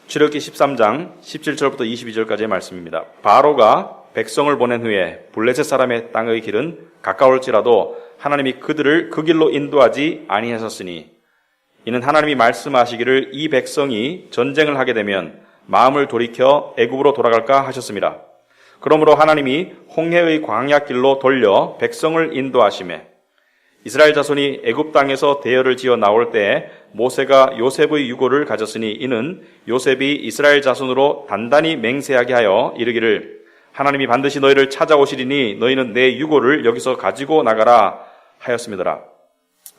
출애굽기 13장 17절부터 22절까지의 말씀입니다. 바로가 백성을 보낸 후에 블레셋 사람의 땅의 길은 가까울지라도 하나님이 그들을 그 길로 인도하지 아니하셨으니 이는 하나님이 말씀하시기를 이 백성이 전쟁을 하게 되면 마음을 돌이켜 애굽으로 돌아갈까 하셨습니다. 그러므로 하나님이 홍해의 광야길로 돌려 백성을 인도하시매 이스라엘 자손이 애굽 땅에서 대열을 지어 나올 때에 모세가 요셉의 유고를 가졌으니 이는 요셉이 이스라엘 자손으로 단단히 맹세하게 하여 이르기를 하나님이 반드시 너희를 찾아오시리니 너희는 내 유고를 여기서 가지고 나가라 하였음이더라.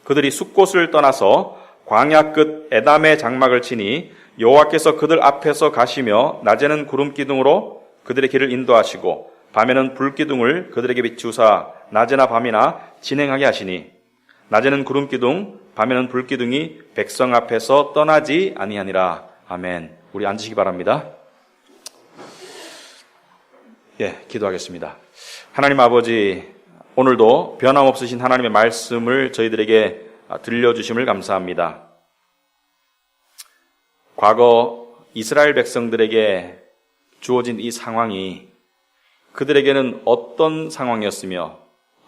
그들이 숫곳을 떠나서 광야 끝 에담의 장막을 치니 여호와께서 그들 앞에서 가시며 낮에는 구름 기둥으로 그들의 길을 인도하시고 밤에는 불 기둥을 그들에게 비추사 낮에나 밤이나 진행하게 하시니 낮에는 구름 기둥 밤에는 불 기둥이 백성 앞에서 떠나지 아니하니라. 아멘. 우리 앉으시기 바랍니다. 기도하겠습니다. 하나님 아버지, 오늘도 변함없으신 하나님의 말씀을 저희들에게 들려주심을 감사합니다. 과거 이스라엘 백성들에게 주어진 이 상황이 그들에게는 어떤 상황이었으며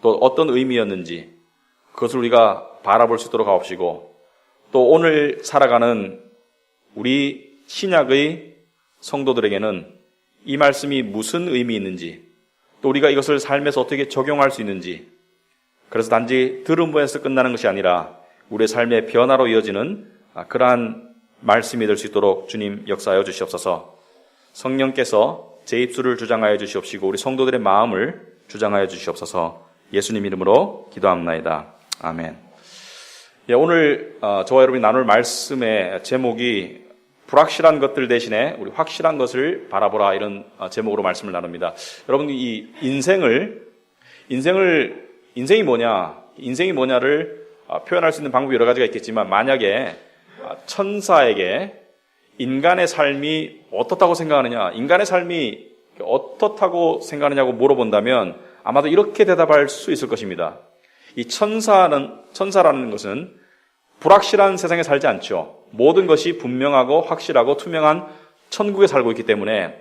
또 어떤 의미였는지 그것을 우리가 바라볼 수 있도록 하옵시고 또 오늘 살아가는 우리 신약의 성도들에게는 이 말씀이 무슨 의미 있는지 또 우리가 이것을 삶에서 어떻게 적용할 수 있는지 그래서 단지 들음부에서 끝나는 것이 아니라 우리의 삶의 변화로 이어지는 그러한 말씀이 될 수 있도록 주님 역사하여 주시옵소서. 성령께서 제 입술을 주장하여 주시옵시고 우리 성도들의 마음을 주장하여 주시옵소서. 예수님 이름으로 기도합나이다. 아멘. 오늘 저와 여러분이 나눌 말씀의 제목이 불확실한 것들 대신에 우리 확실한 것을 바라보라 이런 제목으로 말씀을 나눕니다. 여러분 이 인생이 뭐냐를 표현할 수 있는 방법이 여러 가지가 있겠지만 만약에 천사에게 인간의 삶이 어떻다고 생각하느냐, 인간의 삶이 어떻다고 생각하느냐고 물어본다면 아마도 이렇게 대답할 수 있을 것입니다. 이 천사라는 것은 불확실한 세상에 살지 않죠. 모든 것이 분명하고 확실하고 투명한 천국에 살고 있기 때문에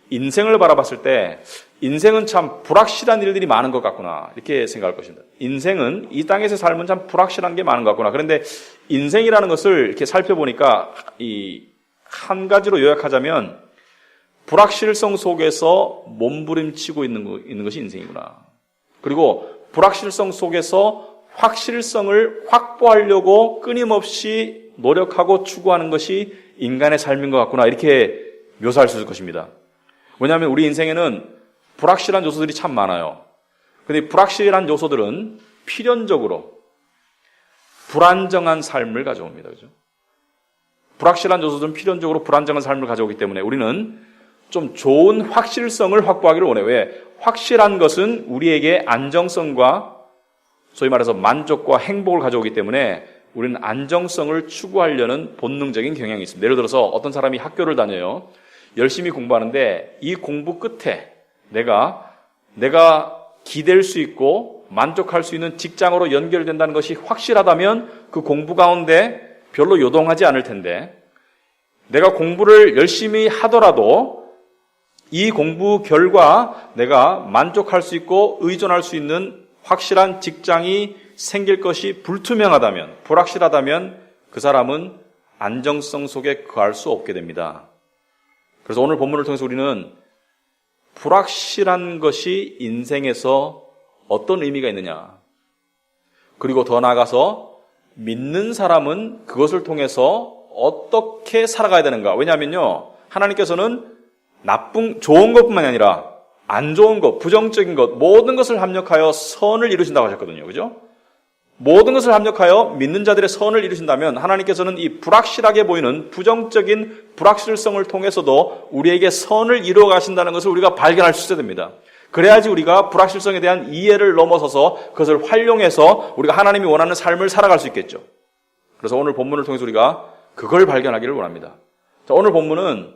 인생을 바라봤을 때 인생은 참 불확실한 일들이 많은 것 같구나 이렇게 생각할 것입니다. 인생은 이 땅에서 삶은 참 불확실한 게 많은 것 같구나. 그런데 인생이라는 것을 이렇게 살펴보니까 이 한 가지로 요약하자면 불확실성 속에서 몸부림치고 있는 것이 인생이구나. 그리고 불확실성 속에서 확실성을 확보하려고 끊임없이 노력하고 추구하는 것이 인간의 삶인 것 같구나 이렇게 묘사할 수 있을 것입니다. 왜냐하면 우리 인생에는 불확실한 요소들이 참 많아요. 그런데 불확실한 요소들은 필연적으로 불안정한 삶을 가져옵니다. 그죠? 불확실한 요소들은 필연적으로 불안정한 삶을 가져오기 때문에 우리는 좀 좋은 확실성을 확보하기를 원해요. 왜? 확실한 것은 우리에게 안정성과 소위 말해서 만족과 행복을 가져오기 때문에 우리는 안정성을 추구하려는 본능적인 경향이 있습니다. 예를 들어서 어떤 사람이 학교를 다녀요. 열심히 공부하는데 이 공부 끝에 내가 기댈 수 있고 만족할 수 있는 직장으로 연결된다는 것이 확실하다면 그 공부 가운데 별로 요동하지 않을 텐데 내가 공부를 열심히 하더라도 이 공부 결과 내가 만족할 수 있고 의존할 수 있는 확실한 직장이 생길 것이 불투명하다면, 불확실하다면 그 사람은 안정성 속에 거할 수 없게 됩니다. 그래서 오늘 본문을 통해서 우리는 불확실한 것이 인생에서 어떤 의미가 있느냐, 그리고 더 나아가서 믿는 사람은 그것을 통해서 어떻게 살아가야 되는가. 왜냐하면요, 하나님께서는 좋은 것뿐만이 아니라 안 좋은 것, 부정적인 것, 모든 것을 합력하여 선을 이루신다고 하셨거든요. 그죠? 모든 것을 합력하여 믿는 자들의 선을 이루신다면 하나님께서는 이 불확실하게 보이는 부정적인 불확실성을 통해서도 우리에게 선을 이루어 가신다는 것을 우리가 발견할 수 있어야 됩니다. 그래야지 우리가 불확실성에 대한 이해를 넘어서서 그것을 활용해서 우리가 하나님이 원하는 삶을 살아갈 수 있겠죠. 그래서 오늘 본문을 통해서 우리가 그걸 발견하기를 원합니다. 자, 오늘 본문은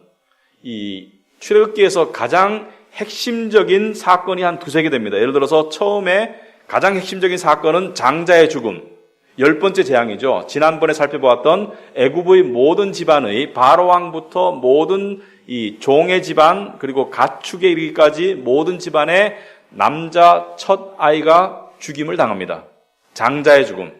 이 출애굽기에서 가장 핵심적인 사건이 한 두세 개 됩니다. 예를 들어서 처음에 가장 핵심적인 사건은 장자의 죽음. 10번째 재앙이죠. 지난번에 살펴보았던 애굽의 모든 집안의 바로 왕부터 모든 이 종의 집안 그리고 가축에 이르기까지 모든 집안의 남자 첫 아이가 죽임을 당합니다. 장자의 죽음.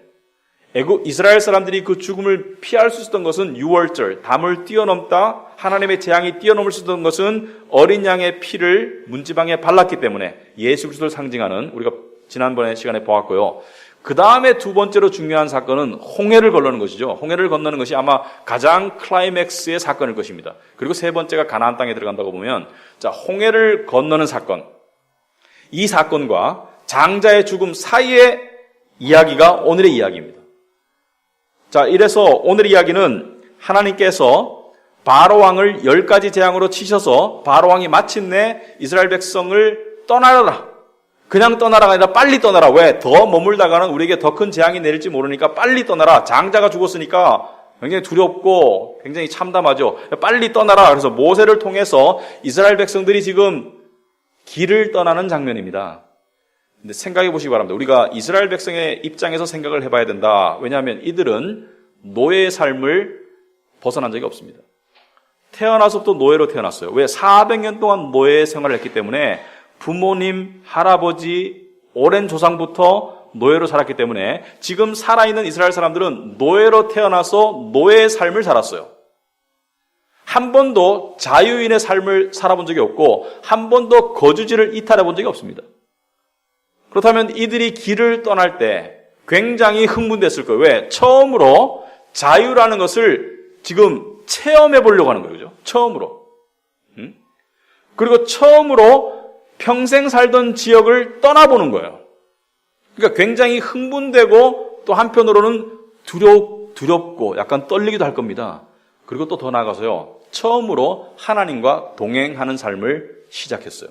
이스라엘 사람들이 그 죽음을 피할 수 있었던 것은 유월절, 담을 뛰어넘다 하나님의 재앙이 뛰어넘을 수 있었던 것은 어린 양의 피를 문지방에 발랐기 때문에 예수 그리스도를 상징하는 우리가 지난번에 시간에 보았고요. 그 다음에 두 번째로 중요한 사건은 홍해를 건너는 것이죠. 홍해를 건너는 것이 아마 가장 클라이맥스의 사건일 것입니다. 그리고 세 번째가 가나안 땅에 들어간다고 보면 자, 홍해를 건너는 사건. 이 사건과 장자의 죽음 사이의 이야기가 오늘의 이야기입니다. 자, 이래서 오늘의 이야기는 하나님께서 바로 왕을 10가지 재앙으로 치셔서 바로 왕이 마침내 이스라엘 백성을 떠나라. 그냥 떠나라가 아니라 빨리 떠나라. 왜? 더 머물다가는 우리에게 더 큰 재앙이 내릴지 모르니까 빨리 떠나라. 장자가 죽었으니까 굉장히 두렵고 굉장히 참담하죠. 빨리 떠나라. 그래서 모세를 통해서 이스라엘 백성들이 지금 길을 떠나는 장면입니다. 근데 생각해 보시기 바랍니다. 우리가 이스라엘 백성의 입장에서 생각을 해봐야 된다. 왜냐하면 이들은 노예의 삶을 벗어난 적이 없습니다. 태어나서부터 노예로 태어났어요. 왜? 400년 동안 노예 생활을 했기 때문에 부모님, 할아버지, 오랜 조상부터 노예로 살았기 때문에 지금 살아있는 이스라엘 사람들은 노예로 태어나서 노예의 삶을 살았어요. 한 번도 자유인의 삶을 살아본 적이 없고 한 번도 거주지를 이탈해 본 적이 없습니다. 그렇다면 이들이 길을 떠날 때 굉장히 흥분됐을 거예요. 왜? 처음으로 자유라는 것을 지금 체험해 보려고 하는 거죠. 처음으로. 그리고 처음으로 평생 살던 지역을 떠나보는 거예요. 그러니까 굉장히 흥분되고 또 한편으로는 두렵고 약간 떨리기도 할 겁니다. 그리고 또 더 나아가서요. 처음으로 하나님과 동행하는 삶을 시작했어요.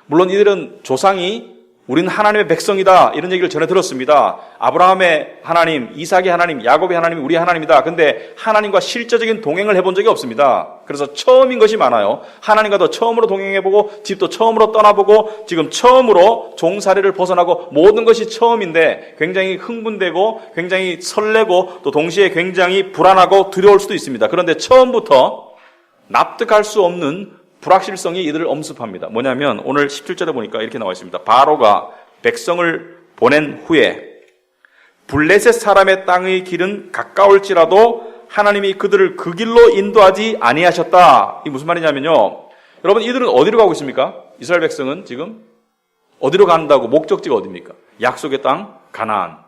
물론 이들은 조상이 우리는 하나님의 백성이다 이런 얘기를 전해 들었습니다. 아브라함의 하나님, 이삭의 하나님, 야곱의 하나님이 우리 하나님이다. 근데 하나님과 실제적인 동행을 해본 적이 없습니다. 그래서 처음인 것이 많아요. 하나님과도 처음으로 동행해보고 집도 처음으로 떠나보고 지금 처음으로 종살이를 벗어나고 모든 것이 처음인데 굉장히 흥분되고 굉장히 설레고 또 동시에 굉장히 불안하고 두려울 수도 있습니다. 그런데 처음부터 납득할 수 없는 불확실성이 이들을 엄습합니다. 뭐냐면 오늘 17절에 보니까 이렇게 나와 있습니다. 바로가 백성을 보낸 후에 블레셋 사람의 땅의 길은 가까울지라도 하나님이 그들을 그 길로 인도하지 아니하셨다. 이게 무슨 말이냐면요. 여러분 이들은 어디로 가고 있습니까? 이스라엘 백성은 지금 어디로 간다고 목적지가 어디입니까? 약속의 땅, 가나안.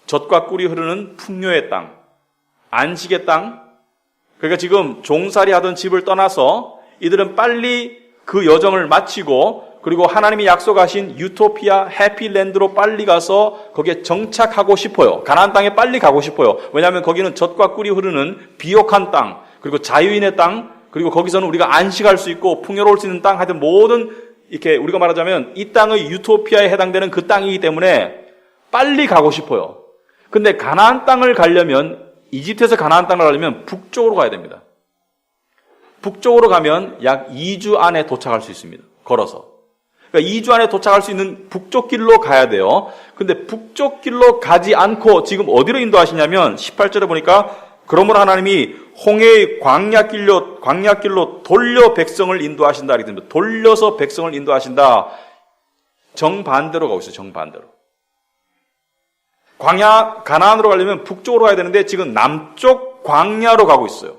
젖과 꿀이 흐르는 풍요의 땅, 안식의 땅. 그러니까 지금 종살이 하던 집을 떠나서 이들은 빨리 그 여정을 마치고 그리고 하나님이 약속하신 유토피아 해피랜드로 빨리 가서 거기에 정착하고 싶어요. 가나안 땅에 빨리 가고 싶어요. 왜냐하면 거기는 젖과 꿀이 흐르는 비옥한 땅, 그리고 자유인의 땅, 그리고 거기서는 우리가 안식할 수 있고 풍요로울 수 있는 땅, 하여튼 모든 이렇게 우리가 말하자면 이 땅의 유토피아에 해당되는 그 땅이기 때문에 빨리 가고 싶어요. 근데 가나안 땅을 가려면 이집트에서 가나안 땅을 가려면 북쪽으로 가야 됩니다. 북쪽으로 가면 약 2주 안에 도착할 수 있습니다. 걸어서. 그러니까 2주 안에 도착할 수 있는 북쪽 길로 가야 돼요. 근데 북쪽 길로 가지 않고 지금 어디로 인도하시냐면 18절에 보니까 그러므로 하나님이 홍해의 광야길로 돌려 백성을 인도하신다. 이렇게 됩니다. 돌려서 백성을 인도하신다. 정반대로 가고 있어요. 정반대로. 가나안으로 가려면 북쪽으로 가야 되는데 지금 남쪽 광야로 가고 있어요.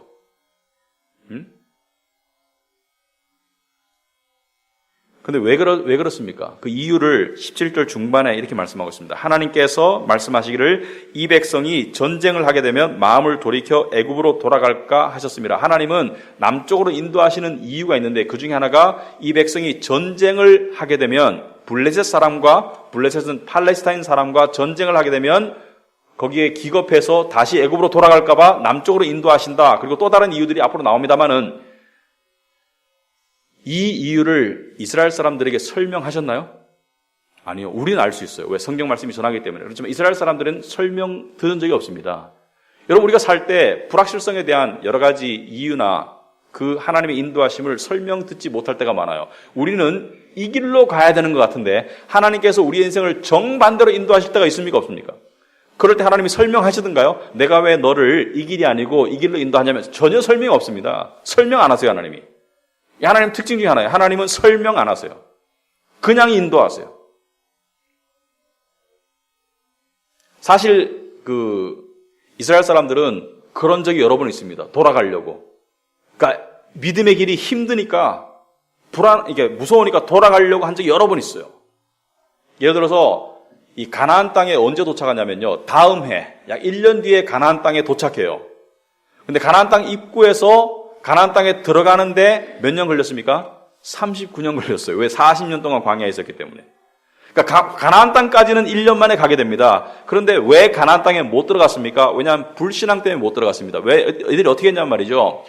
근데 왜 그렇습니까? 그 이유를 17절 중반에 이렇게 말씀하고 있습니다. 하나님께서 말씀하시기를 이 백성이 전쟁을 하게 되면 마음을 돌이켜 애굽으로 돌아갈까 하셨습니다. 하나님은 남쪽으로 인도하시는 이유가 있는데 그 중에 하나가 이 백성이 전쟁을 하게 되면 블레셋은 팔레스타인 사람과 전쟁을 하게 되면 거기에 기겁해서 다시 애굽으로 돌아갈까 봐 남쪽으로 인도하신다. 그리고 또 다른 이유들이 앞으로 나옵니다만은 이 이유를 이스라엘 사람들에게 설명하셨나요? 아니요. 우리는 알 수 있어요. 왜? 성경 말씀이 전하기 때문에. 그렇지만 이스라엘 사람들은 설명 들은 적이 없습니다. 여러분 우리가 살 때 불확실성에 대한 여러 가지 이유나 그 하나님의 인도하심을 설명 듣지 못할 때가 많아요. 우리는 이 길로 가야 되는 것 같은데 하나님께서 우리의 인생을 정반대로 인도하실 때가 있습니까? 없습니까? 그럴 때 하나님이 설명하시던가요? 내가 왜 너를 이 길이 아니고 이 길로 인도하냐면 전혀 설명이 없습니다. 설명 안 하세요, 하나님이. 이 하나님 특징 중에 하나예요. 하나님은 설명 안 하세요. 그냥 인도하세요. 사실 이스라엘 사람들은 그런 적이 여러 번 있습니다. 돌아가려고. 그러니까 믿음의 길이 힘드니까 이게 무서우니까 돌아가려고 한 적이 여러 번 있어요. 예를 들어서 이 가나안 땅에 언제 도착하냐면요. 다음 해, 약 1년 뒤에 가나안 땅에 도착해요. 근데 가나안 땅 입구에서 가나안 땅에 들어가는데 몇 년 걸렸습니까? 39년 걸렸어요. 왜? 40년 동안 광야에 있었기 때문에. 그러니까 가나안 땅까지는 1년 만에 가게 됩니다. 그런데 왜 가나안 땅에 못 들어갔습니까? 왜냐하면 불신앙 때문에 못 들어갔습니다. 왜? 이들이 어떻게 했냐면 말이죠.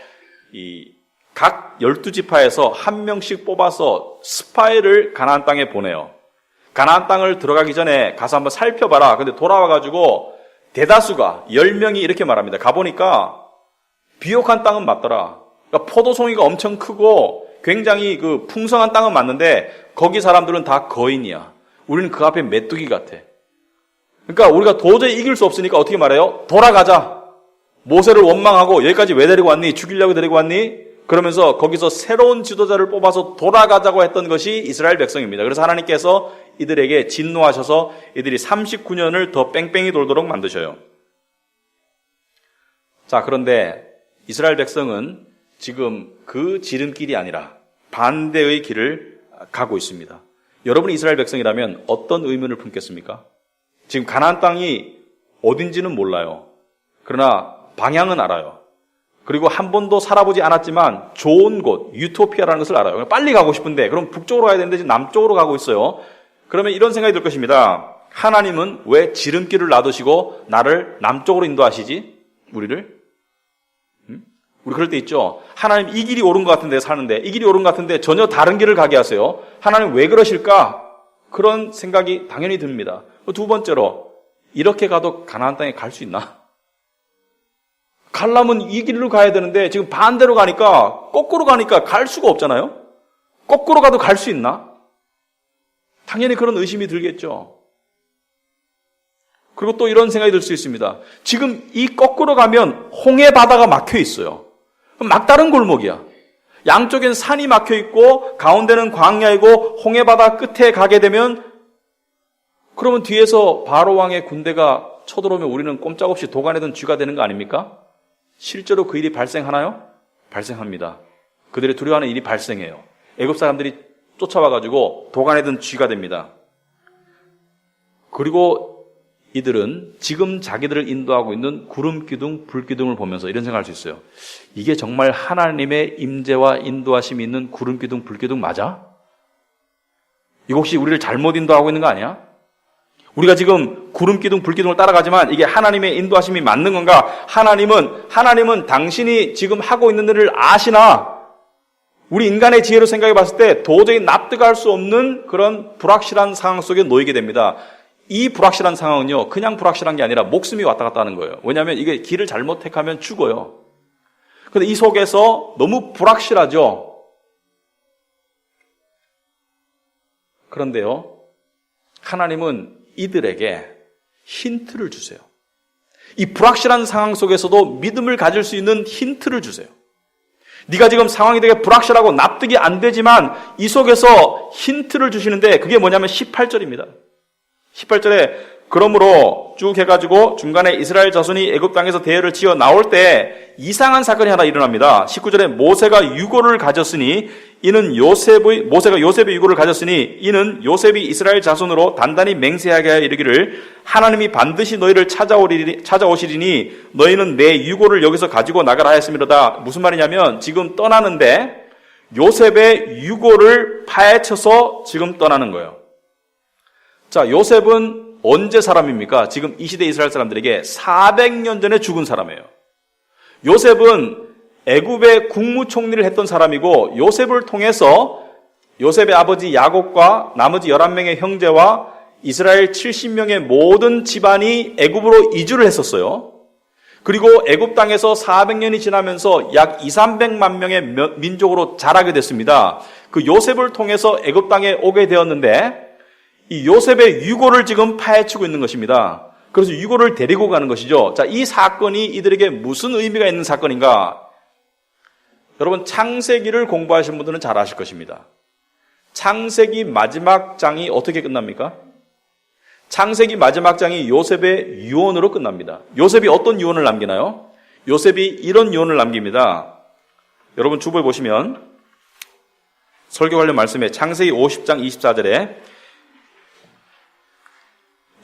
각 12지파에서 한 명씩 뽑아서 스파이를 가나안 땅에 보내요. 가나안 땅을 들어가기 전에 가서 한번 살펴봐라. 근데 돌아와가지고 대다수가 10명이 이렇게 말합니다. 가보니까 비옥한 땅은 맞더라. 그러니까 포도송이가 엄청 크고 굉장히 풍성한 땅은 맞는데 거기 사람들은 다 거인이야. 우리는 그 앞에 메뚜기 같아. 그러니까 우리가 도저히 이길 수 없으니까 어떻게 말해요? 돌아가자. 모세를 원망하고 여기까지 왜 데리고 왔니? 죽이려고 데리고 왔니? 그러면서 거기서 새로운 지도자를 뽑아서 돌아가자고 했던 것이 이스라엘 백성입니다. 그래서 하나님께서 이들에게 진노하셔서 이들이 39년을 더 뺑뺑이 돌도록 만드셔요. 자, 그런데 이스라엘 백성은 지금 그 지름길이 아니라 반대의 길을 가고 있습니다. 여러분이 이스라엘 백성이라면 어떤 의문을 품겠습니까? 지금 가나안 땅이 어딘지는 몰라요. 그러나 방향은 알아요. 그리고 한 번도 살아보지 않았지만 좋은 곳, 유토피아라는 것을 알아요. 빨리 가고 싶은데 그럼 북쪽으로 가야 되는데 지금 남쪽으로 가고 있어요. 그러면 이런 생각이 들 것입니다. 하나님은 왜 지름길을 놔두시고 나를 남쪽으로 인도하시지? 우리를? 우리 그럴 때 있죠. 하나님 이 길이 옳은 것 같은데 사는데 이 길이 옳은 것 같은데 전혀 다른 길을 가게 하세요. 하나님 왜 그러실까? 그런 생각이 당연히 듭니다. 두 번째로 이렇게 가도 가나안 땅에 갈 수 있나? 가려면 이 길로 가야 되는데 지금 반대로 가니까 거꾸로 가니까 갈 수가 없잖아요. 거꾸로 가도 갈 수 있나? 당연히 그런 의심이 들겠죠. 그리고 또 이런 생각이 들 수 있습니다. 지금 이 거꾸로 가면 홍해 바다가 막혀 있어요. 막다른 골목이야. 양쪽엔 산이 막혀 있고 가운데는 광야이고 홍해 바다 끝에 가게 되면 그러면 뒤에서 바로 왕의 군대가 쳐들어오면 우리는 꼼짝없이 도가내던 쥐가 되는 거 아닙니까? 실제로 그 일이 발생하나요? 발생합니다. 그들이 두려워하는 일이 발생해요. 애굽 사람들이 쫓아와가지고 도가내던 쥐가 됩니다. 그리고 이들은 지금 자기들을 인도하고 있는 구름 기둥, 불 기둥을 보면서 이런 생각할 수 있어요. 이게 정말 하나님의 임재와 인도하심이 있는 구름 기둥, 불 기둥 맞아? 이거 혹시 우리를 잘못 인도하고 있는 거 아니야? 우리가 지금 구름 기둥, 불 기둥을 따라가지만 이게 하나님의 인도하심이 맞는 건가? 하나님은 당신이 지금 하고 있는 일을 아시나? 우리 인간의 지혜로 생각해 봤을 때 도저히 납득할 수 없는 그런 불확실한 상황 속에 놓이게 됩니다. 이 불확실한 상황은요, 그냥 불확실한 게 아니라 목숨이 왔다 갔다 하는 거예요. 왜냐하면 이게 길을 잘못 택하면 죽어요. 그런데 이 속에서 너무 불확실하죠? 그런데요, 하나님은 이들에게 힌트를 주세요. 이 불확실한 상황 속에서도 믿음을 가질 수 있는 힌트를 주세요. 네가 지금 상황이 되게 불확실하고 납득이 안 되지만 이 속에서 힌트를 주시는데 그게 뭐냐면 18절입니다. 18절에 그러므로 쭉 해가지고 중간에 이스라엘 자손이 애굽 땅에서 대회를 지어 나올 때 이상한 사건이 하나 일어납니다. 19절에 모세가 유고를 가졌으니 이는 모세가 요셉의 유고를 가졌으니 이는 요셉이 이스라엘 자손으로 단단히 맹세하게 하여 이르기를 하나님이 반드시 너희를 찾아오시리니 너희는 내 유고를 여기서 가지고 나가라 하였음이로다. 무슨 말이냐면 지금 떠나는데 요셉의 유고를 파헤쳐서 지금 떠나는 거예요. 자, 요셉은 언제 사람입니까? 지금 이 시대 이스라엘 사람들에게 400년 전에 죽은 사람이에요. 요셉은 애굽의 국무총리를 했던 사람이고 요셉을 통해서 요셉의 아버지 야곱과 나머지 11명의 형제와 이스라엘 70명의 모든 집안이 애굽으로 이주를 했었어요. 그리고 애굽 땅에서 400년이 지나면서 약 200~300만 명의 민족으로 자라게 됐습니다. 그 요셉을 통해서 애굽 땅에 오게 되었는데 이 요셉의 유고를 지금 파헤치고 있는 것입니다. 그래서 유고를 데리고 가는 것이죠. 자, 이 사건이 이들에게 무슨 의미가 있는 사건인가? 여러분, 창세기를 공부하신 분들은 잘 아실 것입니다. 창세기 마지막 장이 어떻게 끝납니까? 창세기 마지막 장이 요셉의 유언으로 끝납니다. 요셉이 어떤 유언을 남기나요? 요셉이 이런 유언을 남깁니다. 여러분 주보에 보시면 설교 관련 말씀에 창세기 50장 24절에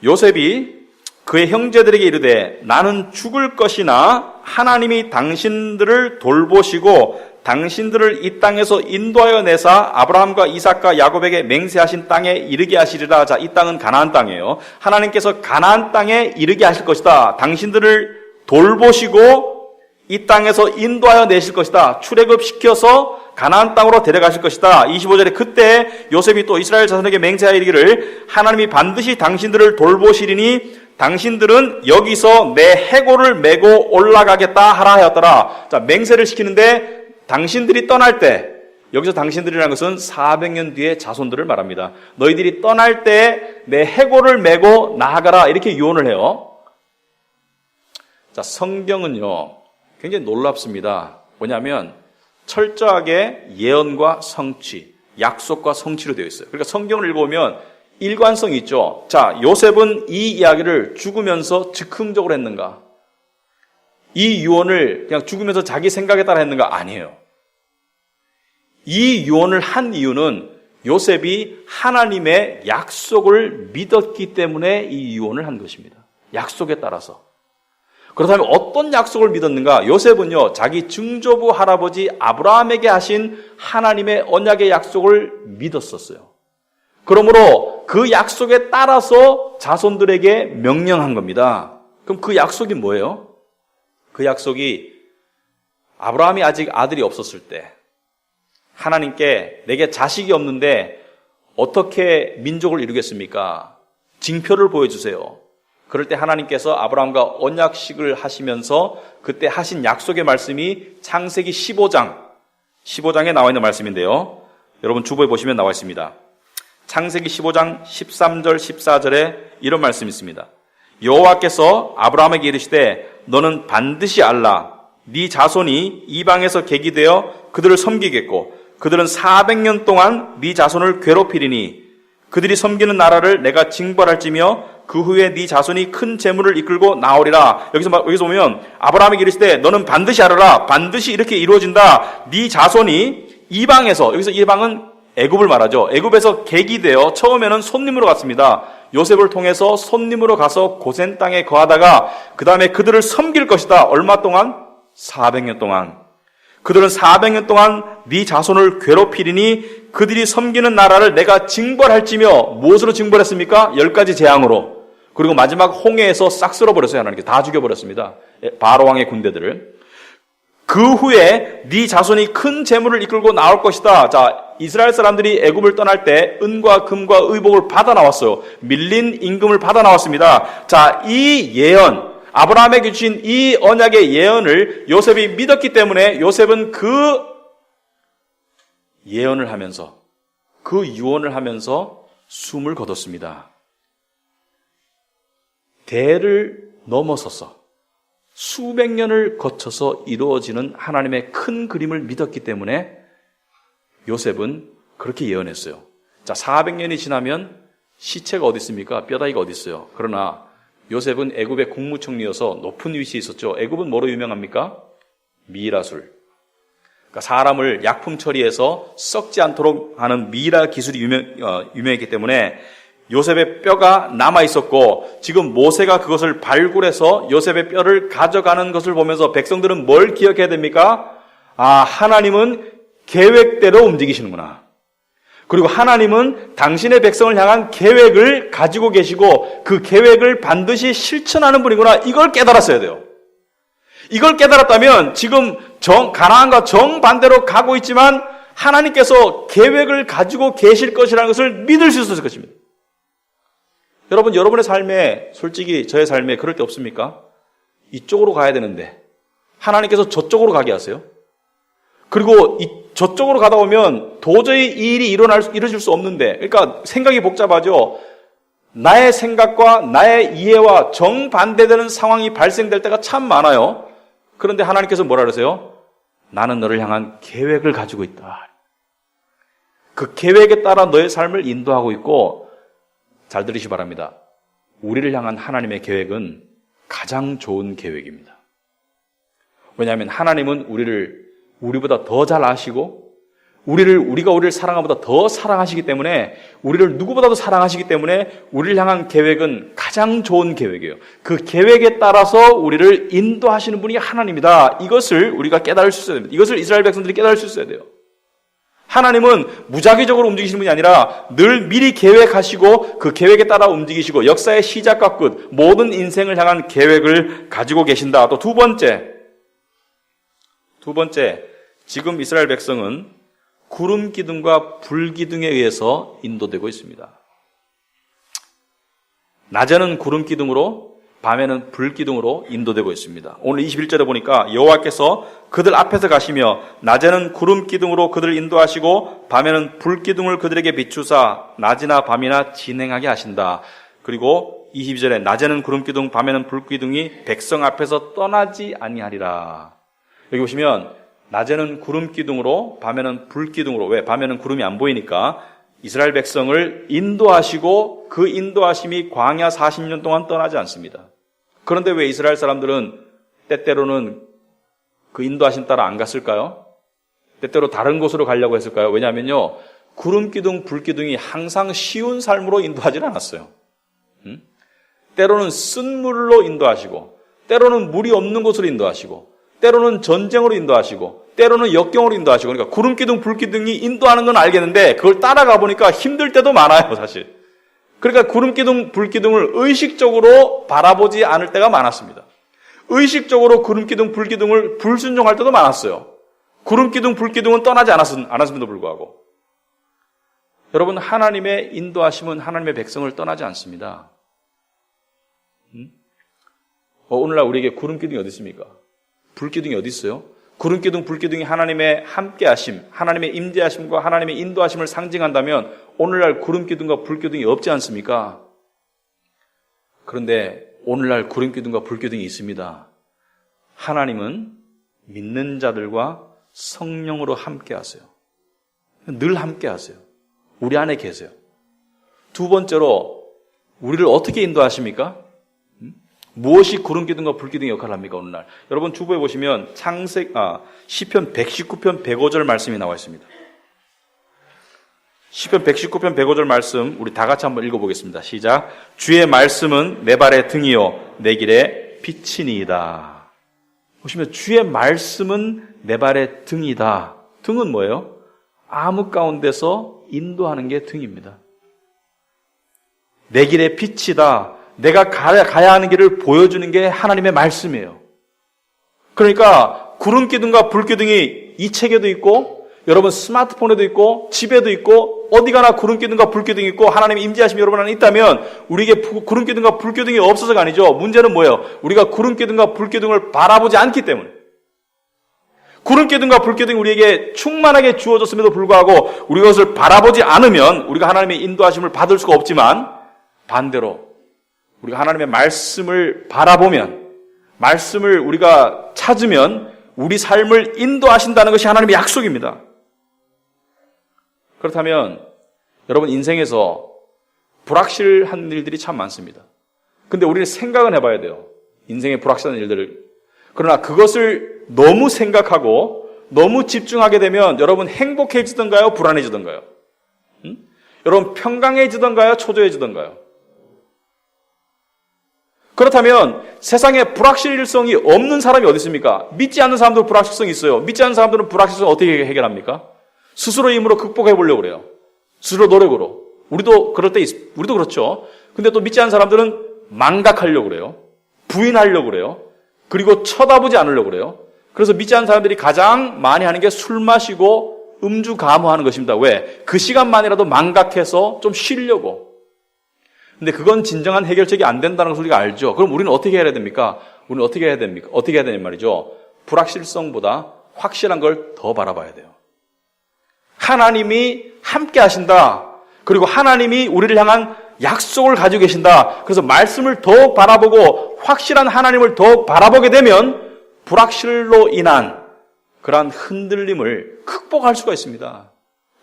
요셉이 그의 형제들에게 이르되 나는 죽을 것이나 하나님이 당신들을 돌보시고 당신들을 이 땅에서 인도하여 내사 아브라함과 이삭과 야곱에게 맹세하신 땅에 이르게 하시리라. 자, 이 땅은 가나안 땅이에요. 하나님께서 가나안 땅에 이르게 하실 것이다. 당신들을 돌보시고 이 땅에서 인도하여 내실 것이다. 출애굽시켜서 가나안 땅으로 데려가실 것이다. 25절에 그때 요셉이 또 이스라엘 자손에게 맹세하여 이르기를 하나님이 반드시 당신들을 돌보시리니 당신들은 여기서 내 해골을 메고 올라가겠다 하라 하였더라. 자, 맹세를 시키는데 당신들이 떠날 때, 여기서 당신들이라는 것은 400년 뒤의 자손들을 말합니다. 너희들이 떠날 때 내 해골을 메고 나아가라. 이렇게 유언을 해요. 자, 성경은요, 굉장히 놀랍습니다. 뭐냐면, 철저하게 예언과 성취, 약속과 성취로 되어 있어요. 그러니까 성경을 읽어보면 일관성이 있죠. 자, 요셉은 이 이야기를 죽으면서 즉흥적으로 했는가? 이 유언을 그냥 죽으면서 자기 생각에 따라 했는가? 아니에요. 이 유언을 한 이유는 요셉이 하나님의 약속을 믿었기 때문에 이 유언을 한 것입니다. 약속에 따라서. 그렇다면 어떤 약속을 믿었는가? 요셉은요, 자기 증조부 할아버지 아브라함에게 하신 하나님의 언약의 약속을 믿었었어요. 그러므로 그 약속에 따라서 자손들에게 명령한 겁니다. 그럼 그 약속이 뭐예요? 그 약속이 아브라함이 아직 아들이 없었을 때 하나님께 내게 자식이 없는데 어떻게 민족을 이루겠습니까? 징표를 보여주세요. 그럴 때 하나님께서 아브라함과 언약식을 하시면서 그때 하신 약속의 말씀이 창세기 15장에 나와 있는 말씀인데요. 여러분 주보에 보시면 나와 있습니다. 창세기 15장 13절 14절에 이런 말씀이 있습니다. 여호와께서 아브라함에게 이르시되 너는 반드시 알라. 네 자손이 이방에서 객이되어 그들을 섬기겠고 그들은 400년 동안 네 자손을 괴롭히리니 그들이 섬기는 나라를 내가 징벌할지며 그 후에 네 자손이 큰 재물을 이끌고 나오리라. 여기서 보면 아브라함에게 이르시되 너는 반드시 알아라. 반드시 이렇게 이루어진다. 네 자손이 이방에서, 여기서 이방은 애굽을 말하죠. 애굽에서 객이 되어 처음에는 손님으로 갔습니다. 요셉을 통해서 손님으로 가서 고센 땅에 거하다가 그 다음에 그들을 섬길 것이다. 얼마 동안? 400년 동안. 그들은 400년 동안 네 자손을 괴롭히리니 그들이 섬기는 나라를 내가 징벌할지며 무엇으로 징벌했습니까? 10가지 재앙으로. 그리고 마지막 홍해에서 싹 쓸어버렸어요. 하나님께 다 죽여버렸습니다. 바로왕의 군대들을. 그 후에 네 자손이 큰 재물을 이끌고 나올 것이다. 자, 이스라엘 사람들이 애굽을 떠날 때 은과 금과 의복을 받아 나왔어요. 밀린 임금을 받아 나왔습니다. 자, 이 예언, 아브라함에게 주신 이 언약의 예언을 요셉이 믿었기 때문에 요셉은 그 예언을 하면서, 그 유언을 하면서 숨을 거뒀습니다. 대를 넘어서서 수백 년을 거쳐서 이루어지는 하나님의 큰 그림을 믿었기 때문에 요셉은 그렇게 예언했어요. 자, 400년이 지나면 시체가 어디 있습니까? 뼈다귀가 어디 있어요? 그러나 요셉은 애굽의 국무총리여서 높은 위치에 있었죠. 애굽은 뭐로 유명합니까? 미이라술. 그러니까 사람을 약품 처리해서 썩지 않도록 하는 미이라 기술이 유명했기 때문에 요셉의 뼈가 남아있었고 지금 모세가 그것을 발굴해서 요셉의 뼈를 가져가는 것을 보면서 백성들은 뭘 기억해야 됩니까? 아, 하나님은 계획대로 움직이시는구나. 그리고 하나님은 당신의 백성을 향한 계획을 가지고 계시고 그 계획을 반드시 실천하는 분이구나. 이걸 깨달았어야 돼요. 이걸 깨달았다면 지금 가나안과 정반대로 가고 있지만 하나님께서 계획을 가지고 계실 것이라는 것을 믿을 수 있었을 것입니다. 여러분, 여러분의 삶에, 솔직히 저의 삶에 그럴 때 없습니까? 이쪽으로 가야 되는데 하나님께서 저쪽으로 가게 하세요. 그리고 저쪽으로 가다 보면 도저히 이 일이 이루어질 수 없는데, 그러니까 생각이 복잡하죠. 나의 생각과 나의 이해와 정반대되는 상황이 발생될 때가 참 많아요. 그런데 하나님께서 뭐라 그러세요? 나는 너를 향한 계획을 가지고 있다. 그 계획에 따라 너의 삶을 인도하고 있고, 잘 들으시기 바랍니다. 우리를 향한 하나님의 계획은 가장 좋은 계획입니다. 왜냐하면 하나님은 우리보다 더 잘 아시고, 우리가 우리를 사랑하보다 더 사랑하시기 때문에, 우리를 누구보다도 사랑하시기 때문에 우리를 향한 계획은 가장 좋은 계획이에요. 그 계획에 따라서 우리를 인도하시는 분이 하나님이다. 이것을 우리가 깨달을 수 있어야 됩니다. 이것을 이스라엘 백성들이 깨달을 수 있어야 돼요. 하나님은 무작위적으로 움직이시는 분이 아니라 늘 미리 계획하시고 그 계획에 따라 움직이시고 역사의 시작과 끝, 모든 인생을 향한 계획을 가지고 계신다. 또 두 번째, 지금 이스라엘 백성은 구름 기둥과 불 기둥에 의해서 인도되고 있습니다. 낮에는 구름 기둥으로, 밤에는 불 기둥으로 인도되고 있습니다. 오늘 21절에 보니까 여호와께서 그들 앞에서 가시며 낮에는 구름 기둥으로 그들을 인도하시고 밤에는 불 기둥을 그들에게 비추사 낮이나 밤이나 진행하게 하신다. 그리고 22절에 낮에는 구름 기둥, 밤에는 불 기둥이 백성 앞에서 떠나지 아니하리라. 여기 보시면 낮에는 구름 기둥으로, 밤에는 불 기둥으로. 왜? 밤에는 구름이 안 보이니까 이스라엘 백성을 인도하시고 그 인도하심이 광야 40년 동안 떠나지 않습니다. 그런데 왜 이스라엘 사람들은 때때로는 그 인도하심 따라 안 갔을까요? 때때로 다른 곳으로 가려고 했을까요? 왜냐하면요, 구름 기둥, 불 기둥이 항상 쉬운 삶으로 인도하지 않았어요. 때로는 쓴 물로 인도하시고, 때로는 물이 없는 곳으로 인도하시고, 때로는 전쟁으로 인도하시고, 때로는 역경으로 인도하시고. 그러니까 구름 기둥, 불 기둥이 인도하는 건 알겠는데 그걸 따라가 보니까 힘들 때도 많아요, 사실. 그러니까 구름 기둥, 불 기둥을 의식적으로 바라보지 않을 때가 많았습니다. 의식적으로 구름 기둥, 불 기둥을 불순종할 때도 많았어요. 구름 기둥, 불 기둥은 떠나지 않았음에도 불구하고. 여러분, 하나님의 인도하심은 하나님의 백성을 떠나지 않습니다. 오늘날 우리에게 구름 기둥이 어디 있습니까? 불 기둥이 어디 있어요? 구름 기둥, 불 기둥이 하나님의 함께하심, 하나님의 임재하심과 하나님의 인도하심을 상징한다면 오늘날 구름 기둥과 불 기둥이 없지 않습니까? 그런데 오늘날 구름 기둥과 불 기둥이 있습니다. 하나님은 믿는 자들과 성령으로 함께하세요. 늘 함께하세요. 우리 안에 계세요. 두 번째로 우리를 어떻게 인도하십니까? 무엇이 구름 기둥과 불 기둥의 역할을 합니까, 오늘날? 여러분 주부에 보시면 시편 119편 105절 말씀이 나와 있습니다. 시편 119편 105절 말씀 우리 다 같이 한번 읽어보겠습니다. 시작. 주의 말씀은 내 발의 등이요 내 길의 빛이니이다. 보시면 주의 말씀은 내 발의 등이다. 등은 뭐예요? 암흑 가운데서 인도하는 게 등입니다. 내 길의 빛이다. 내가 가야 하는 길을 보여주는 게 하나님의 말씀이에요. 그러니까 구름 기둥과 불 기둥이 이 책에도 있고 여러분 스마트폰에도 있고 집에도 있고 어디 가나 구름 기둥과 불 기둥이 있고 하나님의 임재하심이 여러분 안에 있다면 우리에게 구름 기둥과 불 기둥이 없어서가 아니죠. 문제는 뭐예요? 우리가 구름 기둥과 불 기둥을 바라보지 않기 때문에. 구름 기둥과 불 기둥이 우리에게 충만하게 주어졌음에도 불구하고 우리가 그것을 바라보지 않으면 우리가 하나님의 인도하심을 받을 수가 없지만 반대로 우리가 하나님의 말씀을 바라보면, 말씀을 우리가 찾으면 우리 삶을 인도하신다는 것이 하나님의 약속입니다. 그렇다면 여러분 인생에서 불확실한 일들이 참 많습니다. 근데 우리는 생각은 해봐야 돼요. 인생의 불확실한 일들을. 그러나 그것을 너무 생각하고 너무 집중하게 되면 여러분 행복해지던가요? 불안해지던가요? 여러분 평강해지던가요? 초조해지던가요? 그렇다면 세상에 불확실성이 없는 사람이 어디 있습니까? 믿지 않는 사람들은 불확실성이 있어요. 믿지 않는 사람들은 불확실성을 어떻게 해결합니까? 스스로의 힘으로 극복해 보려고 그래요. 스스로 노력으로. 우리도 그렇죠. 근데 또 믿지 않는 사람들은 망각하려고 그래요. 부인하려고 그래요. 그리고 쳐다보지 않으려고 그래요. 그래서 믿지 않는 사람들이 가장 많이 하는 게 술 마시고 음주 가무하는 것입니다. 왜? 그 시간만이라도 망각해서 좀 쉬려고. 근데 그건 진정한 해결책이 안 된다는 걸 우리가 알죠. 그럼 우리는 어떻게 해야 됩니까? 어떻게 해야 되는 말이죠? 불확실성보다 확실한 걸 더 바라봐야 돼요. 하나님이 함께 하신다. 그리고 하나님이 우리를 향한 약속을 가지고 계신다. 그래서 말씀을 더욱 바라보고 확실한 하나님을 더욱 바라보게 되면 불확실로 인한 그러한 흔들림을 극복할 수가 있습니다.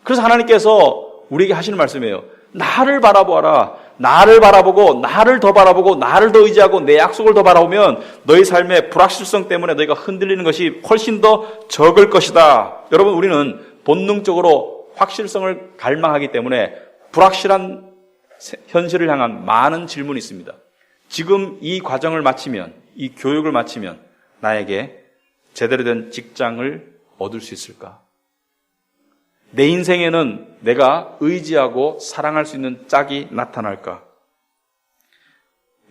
그래서 하나님께서 우리에게 하시는 말씀이에요. 나를 바라보아라. 나를 바라보고 나를 더 바라보고 나를 더 의지하고 내 약속을 더 바라보면 너희 삶의 불확실성 때문에 너희가 흔들리는 것이 훨씬 더 적을 것이다. 여러분, 우리는 본능적으로 확실성을 갈망하기 때문에 불확실한 현실을 향한 많은 질문이 있습니다. 지금 이 과정을 마치면, 이 교육을 마치면 나에게 제대로 된 직장을 얻을 수 있을까? 내 인생에는 내가 의지하고 사랑할 수 있는 짝이 나타날까?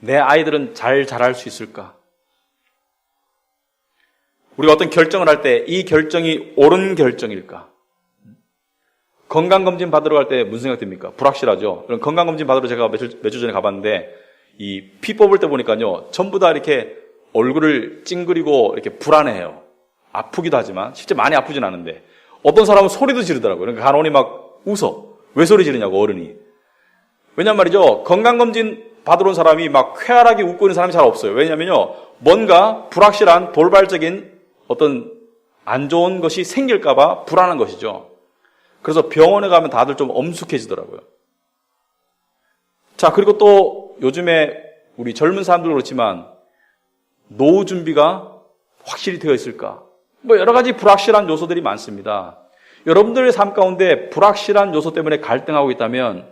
내 아이들은 잘 자랄 수 있을까? 우리가 어떤 결정을 할 때 이 결정이 옳은 결정일까? 건강검진 받으러 갈 때 무슨 생각 듭니까? 불확실하죠? 건강검진 받으러 제가 몇 주 전에 가봤는데 이 피 뽑을 때 보니까요, 전부 다 이렇게 얼굴을 찡그리고 이렇게 불안해해요. 아프기도 하지만 실제 많이 아프진 않은데 어떤 사람은 소리도 지르더라고요. 그러니까 간호원이 막 웃어. 왜 소리 지르냐고, 어른이. 왜냐면 말이죠, 건강검진 받으러 온 사람이 막 쾌활하게 웃고 있는 사람이 잘 없어요. 왜냐면요, 뭔가 불확실한 돌발적인 어떤 안 좋은 것이 생길까봐 불안한 것이죠. 그래서 병원에 가면 다들 좀 엄숙해지더라고요. 자, 그리고 또 요즘에 우리 젊은 사람들도 그렇지만 노후 준비가 확실히 되어 있을까? 뭐 여러 가지 불확실한 요소들이 많습니다. 여러분들의 삶 가운데 불확실한 요소 때문에 갈등하고 있다면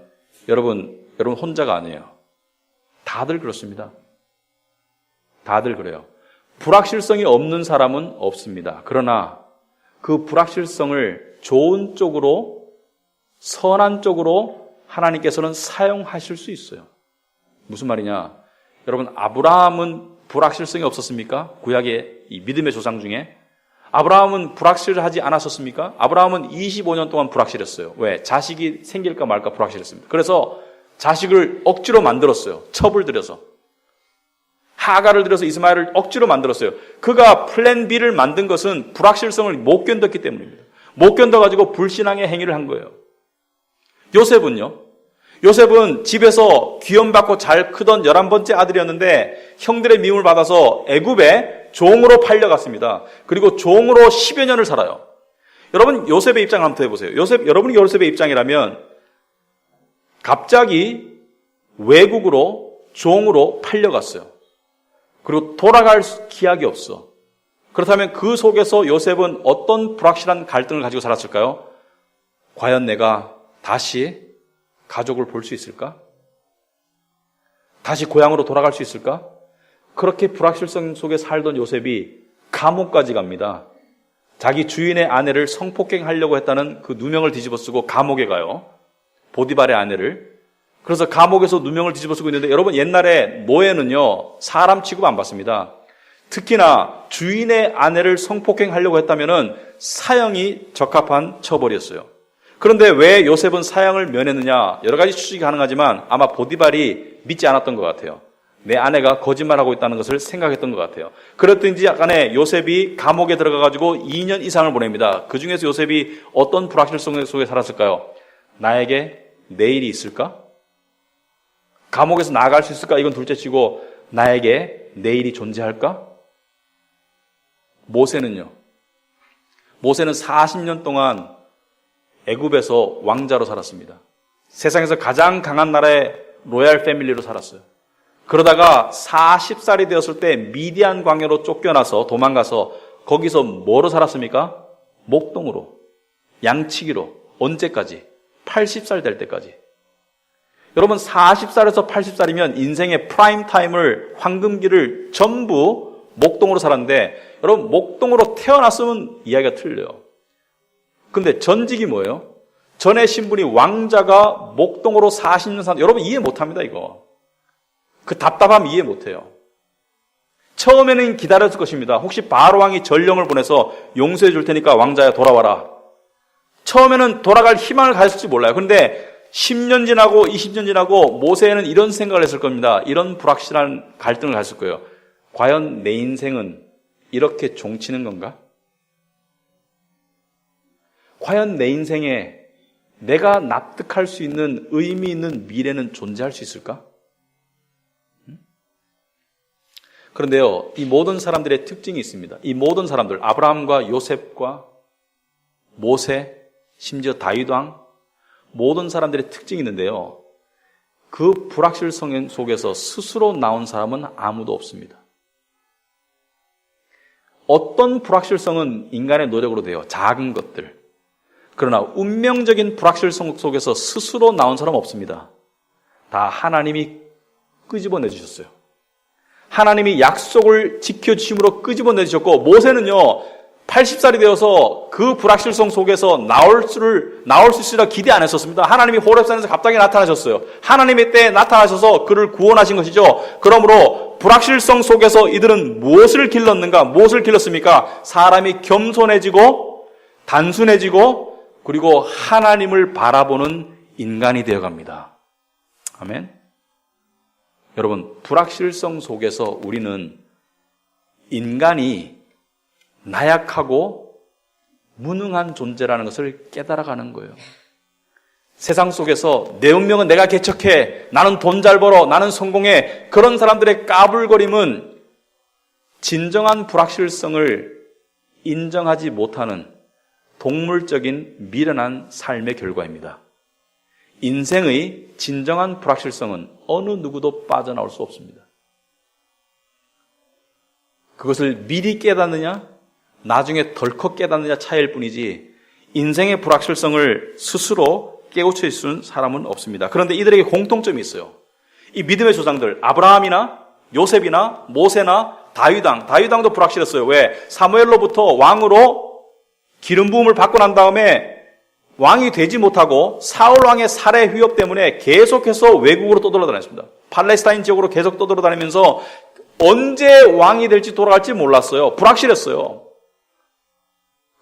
여러분 혼자가 아니에요. 다들 그렇습니다. 다들 그래요. 불확실성이 없는 사람은 없습니다. 그러나 그 불확실성을 좋은 쪽으로, 선한 쪽으로 하나님께서는 사용하실 수 있어요. 무슨 말이냐? 여러분, 아브라함은 불확실성이 없었습니까? 구약의 이 믿음의 조상 중에. 아브라함은 불확실하지 않았었습니까? 아브라함은 25년 동안 불확실했어요. 왜? 자식이 생길까 말까 불확실했습니다. 그래서 자식을 억지로 만들었어요. 첩을 들여서. 하가를 들여서 이스마엘을 억지로 만들었어요. 그가 플랜 B를 만든 것은 불확실성을 못 견뎠기 때문입니다. 못 견뎌가지고 불신앙의 행위를 한 거예요. 요셉은요? 요셉은 집에서 귀염받고 잘 크던 11번째 아들이었는데 형들의 미움을 받아서 애굽에 종으로 팔려갔습니다. 그리고 종으로 10여 년을 살아요. 여러분, 요셉의 입장을 한번 해보세요. 여러분이 요셉의 입장이라면 갑자기 외국으로 종으로 팔려갔어요. 그리고 돌아갈 기약이 없어. 그렇다면 그 속에서 요셉은 어떤 불확실한 갈등을 가지고 살았을까요? 과연 내가 다시 가족을 볼 수 있을까? 다시 고향으로 돌아갈 수 있을까? 그렇게 불확실성 속에 살던 요셉이 감옥까지 갑니다. 자기 주인의 아내를 성폭행하려고 했다는 그 누명을 뒤집어쓰고 감옥에 가요. 보디발의 아내를. 그래서 감옥에서 누명을 뒤집어쓰고 있는데 여러분, 옛날에 노예는요, 사람 취급 안 받습니다. 특히나 주인의 아내를 성폭행하려고 했다면은 사형이 적합한 처벌이었어요. 그런데 왜 요셉은 사형을 면했느냐? 여러 가지 추측이 가능하지만 아마 보디발이 믿지 않았던 것 같아요. 내 아내가 거짓말하고 있다는 것을 생각했던 것 같아요. 그랬든지 약간의 요셉이 감옥에 들어가가지고 2년 이상을 보냅니다. 그 중에서 요셉이 어떤 불확실성 속에 살았을까요? 나에게 내일이 있을까? 감옥에서 나아갈 수 있을까? 이건 둘째치고 나에게 내일이 존재할까? 모세는요. 모세는 40년 동안 애굽에서 왕자로 살았습니다. 세상에서 가장 강한 나라의 로얄 패밀리로 살았어요. 그러다가 40살이 되었을 때 미디안 광야로 쫓겨나서 도망가서 거기서 뭐로 살았습니까? 목동으로, 양치기로. 언제까지? 80살 될 때까지. 여러분, 40살에서 80살이면 인생의 프라임 타임을, 황금기를 전부 목동으로 살았는데, 여러분, 목동으로 태어났으면 이야기가 틀려요. 근데 전직이 뭐예요? 전의 신분이 왕자가 목동으로 40년 산, 여러분 이해 못합니다, 이거. 그 답답함 이해 못해요. 처음에는 기다렸을 것입니다. 혹시 바로왕이 전령을 보내서 용서해 줄 테니까 왕자야 돌아와라. 처음에는 돌아갈 희망을 가졌을지 몰라요. 그런데 10년 지나고 20년 지나고 모세는 이런 생각을 했을 겁니다. 이런 불확실한 갈등을 가졌을 거예요. 과연 내 인생은 이렇게 종치는 건가? 과연 내 인생에 내가 납득할 수 있는 의미 있는 미래는 존재할 수 있을까? 그런데요, 이 모든 사람들의 특징이 있습니다. 이 모든 사람들, 아브라함과 요셉과 모세, 심지어 다윗 왕, 모든 사람들의 특징이 있는데요. 그 불확실성 속에서 스스로 나온 사람은 아무도 없습니다. 어떤 불확실성은 인간의 노력으로 돼요. 작은 것들. 그러나 운명적인 불확실성 속에서 스스로 나온 사람은 없습니다. 다 하나님이 끄집어내 주셨어요. 하나님이 약속을 지켜주심으로 끄집어내 주셨고, 모세는요 80살이 되어서 그 불확실성 속에서 나올 수 있으리라 기대 안 했었습니다. 하나님이 호렙산에서 갑자기 나타나셨어요. 하나님의 때에 나타나셔서 그를 구원하신 것이죠. 그러므로 불확실성 속에서 이들은 무엇을 길렀는가? 무엇을 길렀습니까? 사람이 겸손해지고 단순해지고 그리고 하나님을 바라보는 인간이 되어갑니다. 아멘. 여러분, 불확실성 속에서 우리는 인간이 나약하고 무능한 존재라는 것을 깨달아가는 거예요. 세상 속에서 내 운명은 내가 개척해, 나는 돈 잘 벌어, 나는 성공해, 그런 사람들의 까불거림은 진정한 불확실성을 인정하지 못하는 동물적인 미련한 삶의 결과입니다. 인생의 진정한 불확실성은 어느 누구도 빠져나올 수 없습니다. 그것을 미리 깨닫느냐, 나중에 덜컥 깨닫느냐 차이일 뿐이지 인생의 불확실성을 스스로 깨우쳐 있는 사람은 없습니다. 그런데 이들에게 공통점이 있어요. 이 믿음의 조상들, 아브라함이나 요셉이나 모세나 다윗 왕도 불확실했어요. 왜? 사무엘로부터 왕으로 기름 부음을 받고 난 다음에 왕이 되지 못하고 사울 왕의 살해 위협 때문에 계속해서 외국으로 떠돌아다녔습니다. 팔레스타인 지역으로 계속 떠돌아다니면서 언제 왕이 될지 돌아갈지 몰랐어요. 불확실했어요.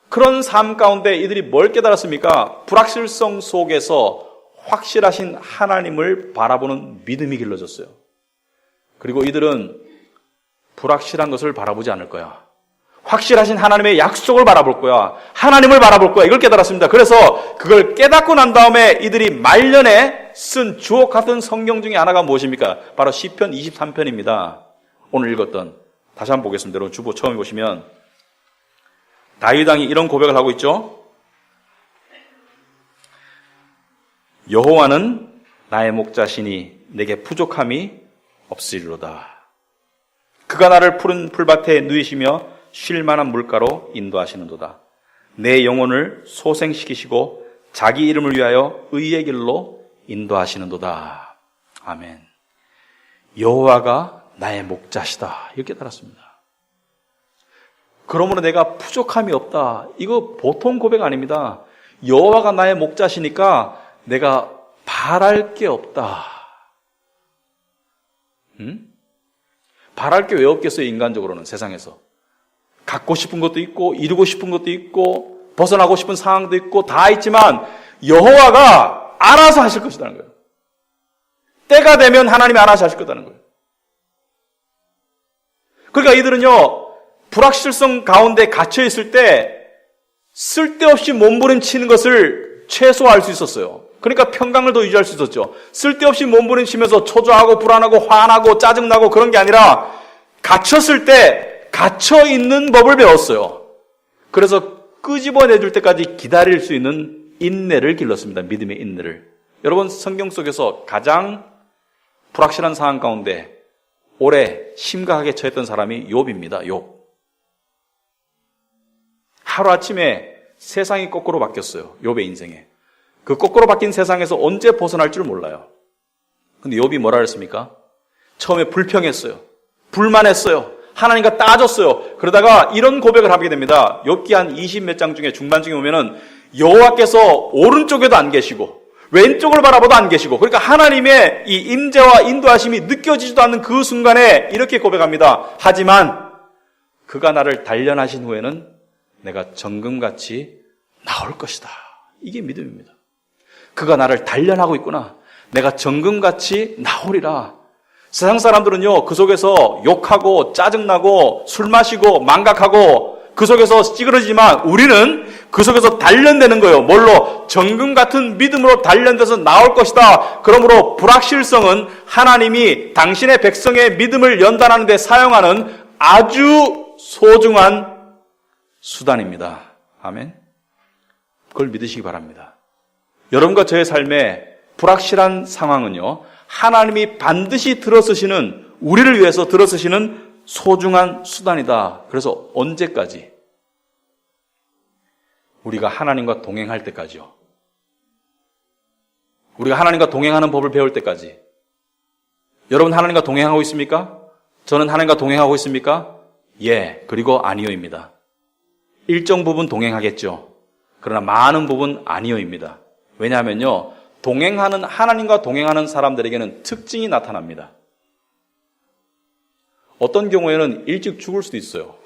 그런 삶 가운데 이들이 뭘 깨달았습니까? 불확실성 속에서 확실하신 하나님을 바라보는 믿음이 길러졌어요. 그리고 이들은 불확실한 것을 바라보지 않을 거야. 확실하신 하나님의 약속을 바라볼 거야. 하나님을 바라볼 거야. 이걸 깨달았습니다. 그래서 그걸 깨닫고 난 다음에 이들이 말년에 쓴 주옥 같은 성경 중에 하나가 무엇입니까? 바로 시편 23편입니다. 오늘 읽었던. 다시 한번 보겠습니다. 여러분 주보 처음 보시면 다윗 왕이 이런 고백을 하고 있죠. 여호와는 나의 목자시니 내게 부족함이 없으리로다. 그가 나를 푸른 풀밭에 누이시며 쉴 만한 물가로 인도하시는도다. 내 영혼을 소생시키시고 자기 이름을 위하여 의의 길로 인도하시는도다. 아멘. 여호와가 나의 목자시다. 이렇게 깨달았습니다. 그러므로 내가 부족함이 없다. 이거 보통 고백 아닙니다. 여호와가 나의 목자시니까 내가 바랄 게 없다. 바랄 게 왜 없겠어요? 인간적으로는 세상에서. 갖고 싶은 것도 있고 이루고 싶은 것도 있고 벗어나고 싶은 상황도 있고 다 있지만 여호와가 알아서 하실 것이라는 거예요. 때가 되면 하나님이 알아서 하실 거라는 거예요. 그러니까 이들은요, 불확실성 가운데 갇혀 있을 때 쓸데없이 몸부림치는 것을 최소화할 수 있었어요. 그러니까 평강을 더 유지할 수 있었죠. 쓸데없이 몸부림치면서 초조하고 불안하고 화나고 짜증나고 그런 게 아니라 갇혔을 때 갇혀 있는 법을 배웠어요. 그래서 끄집어내줄 때까지 기다릴 수 있는 인내를 길렀습니다. 믿음의 인내를. 여러분 성경 속에서 가장 불확실한 상황 가운데 오래 심각하게 처했던 사람이 욥입니다. 욥. 하루아침에 세상이 거꾸로 바뀌었어요. 욥의 인생에. 그 거꾸로 바뀐 세상에서 언제 벗어날 줄 몰라요. 근데 욥이 뭐라 그랬습니까? 처음에 불평했어요. 불만했어요. 하나님과 따졌어요. 그러다가 이런 고백을 하게 됩니다. 욥기 한 20 몇 장 중에 중반중에 보면은 여호와께서 오른쪽에도 안 계시고 왼쪽을 바라봐도 안 계시고, 그러니까 하나님의 이 임재와 인도하심이 느껴지지도 않는 그 순간에 이렇게 고백합니다. 하지만 그가 나를 단련하신 후에는 내가 정금같이 나올 것이다. 이게 믿음입니다. 그가 나를 단련하고 있구나. 내가 정금같이 나오리라. 세상 사람들은요, 그 속에서 욕하고 짜증나고 술 마시고 망각하고 그 속에서 찌그러지지만 우리는 그 속에서 단련되는 거예요. 뭘로? 정금 같은 믿음으로 단련돼서 나올 것이다. 그러므로 불확실성은 하나님이 당신의 백성의 믿음을 연단하는 데 사용하는 아주 소중한 수단입니다. 아멘. 그걸 믿으시기 바랍니다. 여러분과 저의 삶에 불확실한 상황은요, 하나님이 반드시 들어서시는, 우리를 위해서 들어서시는 소중한 수단이다. 그래서 언제까지? 우리가 하나님과 동행할 때까지요. 우리가 하나님과 동행하는 법을 배울 때까지. 여러분 하나님과 동행하고 있습니까? 저는 하나님과 동행하고 있습니까? 예, 그리고 아니요입니다. 일정 부분 동행하겠죠. 그러나 많은 부분 아니요입니다. 왜냐하면요, 하나님과 동행하는 사람들에게는 특징이 나타납니다. 어떤 경우에는 일찍 죽을 수도 있어요.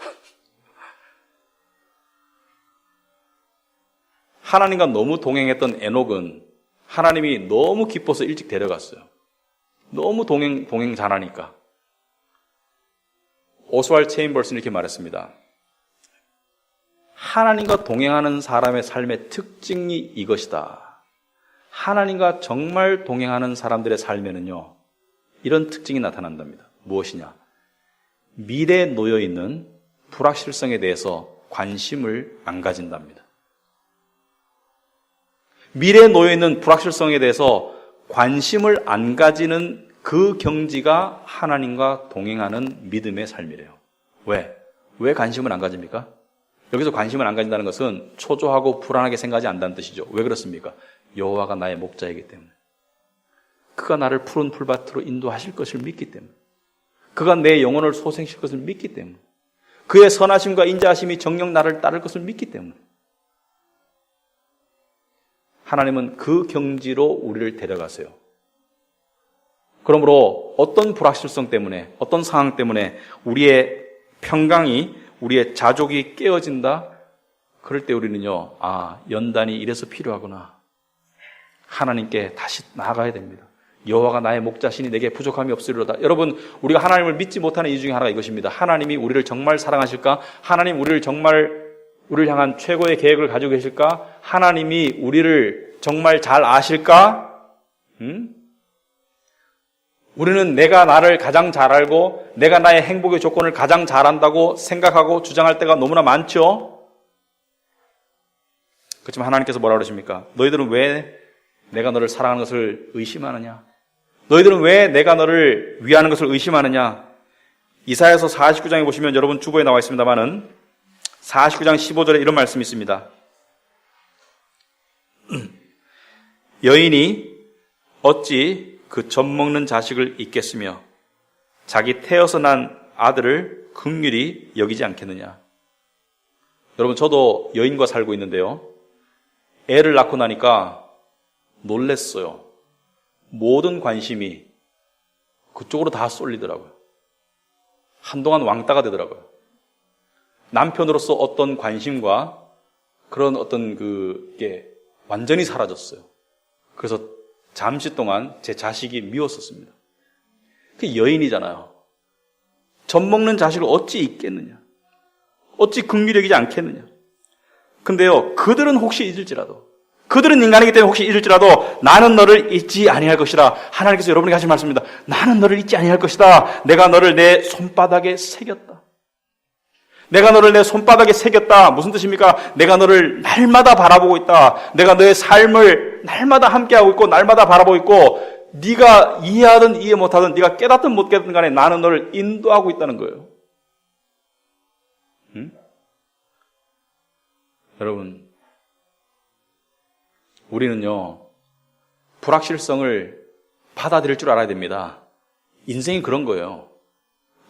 하나님과 너무 동행했던 에녹은 하나님이 너무 기뻐서 일찍 데려갔어요. 너무 동행 잘하니까. 오스왈드 체인버스는 이렇게 말했습니다. 하나님과 동행하는 사람의 삶의 특징이 이것이다. 하나님과 정말 동행하는 사람들의 삶에는요, 이런 특징이 나타난답니다. 무엇이냐? 미래에 놓여있는 불확실성에 대해서 관심을 안 가진답니다. 미래에 놓여있는 불확실성에 대해서 관심을 안 가지는 그 경지가 하나님과 동행하는 믿음의 삶이래요. 왜 관심을 안 가집니까? 여기서 관심을 안 가진다는 것은 초조하고 불안하게 생각하지 않는다는 뜻이죠. 왜 그렇습니까? 여호와가 나의 목자이기 때문에. 그가 나를 푸른 풀밭으로 인도하실 것을 믿기 때문에. 그가 내 영혼을 소생시킬 것을 믿기 때문에. 그의 선하심과 인자하심이 정녕 나를 따를 것을 믿기 때문에. 하나님은 그 경지로 우리를 데려가세요. 그러므로 어떤 불확실성 때문에, 어떤 상황 때문에 우리의 평강이, 우리의 자족이 깨어진다? 그럴 때 우리는요, 연단이 이래서 필요하구나. 하나님께 다시 나아가야 됩니다. 여호와가 나의 목자시니 내게 부족함이 없으리로다. 여러분, 우리가 하나님을 믿지 못하는 이유 중에 하나가 이것입니다. 하나님이 우리를 정말 사랑하실까? 하나님 우리를 향한 최고의 계획을 가지고 계실까? 하나님이 우리를 정말 잘 아실까? 우리는 내가 나를 가장 잘 알고 내가 나의 행복의 조건을 가장 잘 안다고 생각하고 주장할 때가 너무나 많죠. 그렇지만 하나님께서 뭐라고 그러십니까? 너희들은 왜 내가 너를 사랑하는 것을 의심하느냐? 너희들은 왜 내가 너를 위하는 것을 의심하느냐? 이사야서 49장에 보시면 여러분 주보에 나와 있습니다만은 49장 15절에 이런 말씀이 있습니다. 여인이 어찌 그 젖먹는 자식을 잊겠으며 자기 태어서 난 아들을 긍휼히 여기지 않겠느냐. 여러분, 저도 여인과 살고 있는데요, 애를 낳고 나니까 놀랬어요. 모든 관심이 그쪽으로 다 쏠리더라고요. 한동안 왕따가 되더라고요. 남편으로서 어떤 관심과 그런 어떤 그게 완전히 사라졌어요. 그래서 잠시 동안 제 자식이 미웠었습니다. 그게 여인이잖아요. 젖 먹는 자식을 어찌 잊겠느냐? 어찌 긍휼히 여기지 않겠느냐? 근데요, 그들은 혹시 잊을지라도, 그들은 인간이기 때문에 혹시 잊을지라도 나는 너를 잊지 아니할 것이다. 하나님께서 여러분에게 하신 말씀입니다. 나는 너를 잊지 아니할 것이다. 내가 너를 내 손바닥에 새겼다. 내가 너를 내 손바닥에 새겼다. 무슨 뜻입니까? 내가 너를 날마다 바라보고 있다. 내가 너의 삶을 날마다 함께하고 있고 날마다 바라보고 있고, 네가 이해하든 이해 못하든, 네가 깨닫든 못 깨닫든 간에 나는 너를 인도하고 있다는 거예요. 여러분, 우리는요, 불확실성을 받아들일 줄 알아야 됩니다. 인생이 그런 거예요.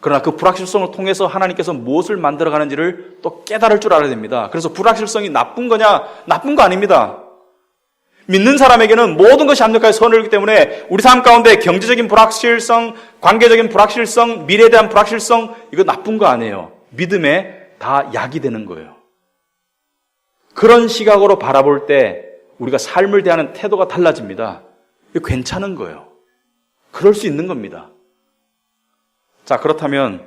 그러나 그 불확실성을 통해서 하나님께서 무엇을 만들어가는지를 또 깨달을 줄 알아야 됩니다. 그래서 불확실성이 나쁜 거냐? 나쁜 거 아닙니다. 믿는 사람에게는 모든 것이 합력하여 선을 이루기 때문에 우리 삶 가운데 경제적인 불확실성, 관계적인 불확실성, 미래에 대한 불확실성, 이거 나쁜 거 아니에요. 믿음에 다 약이 되는 거예요. 그런 시각으로 바라볼 때 우리가 삶을 대하는 태도가 달라집니다. 이거 괜찮은 거예요. 그럴 수 있는 겁니다. 자, 그렇다면